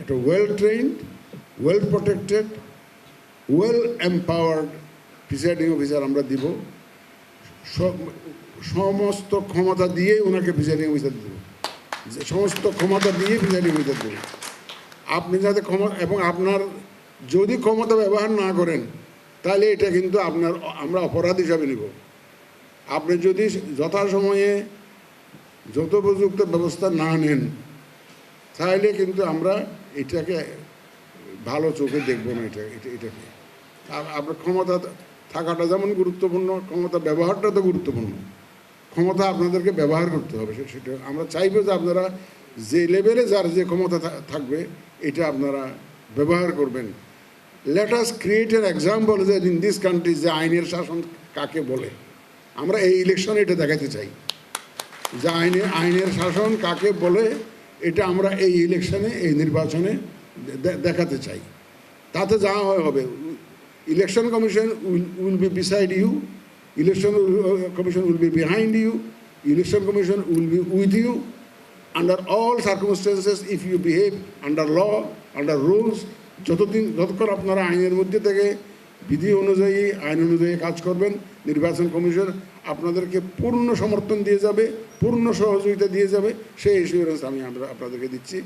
একটা well trained, well protected, well empowered presiding officer আমরা দিব। সমস্ত ক্ষমতা দিয়েই ওনাকে প্রিসাইডিং অফিসার দেব, সমস্ত ক্ষমতা দিয়ে প্রিসাইডিং অফিসার দেব। আপনি যাতে ক্ষমতা, এবং আপনার যদি ক্ষমতা ব্যবহার না করেন তাহলে এটা কিন্তু আমরা অপরাধ হিসাবে নিব। আপনি যদি যথাসময়ে যথোপযুক্ত ব্যবস্থা না নেন তাহলে কিন্তু আমরা এটাকে ভালো চোখে দেখব না। এটাকে আপনার ক্ষমতা থাকাটা যেমন গুরুত্বপূর্ণ, ক্ষমতা ব্যবহারটা তো গুরুত্বপূর্ণ। ক্ষমতা আপনাদেরকে ব্যবহার করতে হবে, সেটা আমরা চাইবো যে আপনারা যে লেভেলে যার যে ক্ষমতা থাকবে এটা আপনারা ব্যবহার করবেন। Let us create an example যে ইন দিস কান্ট্রি যে আইনের শাসন কাকে বলে। আমরা এই ইলেকশনে এটা দেখাতে চাই যে আইনের শাসন কাকে বলে, এটা আমরা এই ইলেকশনে, এই নির্বাচনে দেখাতে চাই। তাতে যা হবে, election commission will be beside you, election commission will be behind you, election commission will be with you under all circumstances if you behave under law, under rules. যতক্ষণ আপনারা আইনের মধ্যে থেকে বিধি অনুযায়ী, আইন অনুযায়ী কাজ করবেন, নির্বাচন কমিশন আপনাদেরকে পূর্ণ সমর্থন দিয়ে যাবে, পূর্ণ সহযোগিতা দিয়ে যাবে, সেই এসিউরেন্স আমরা আপনাদেরকে দিচ্ছি।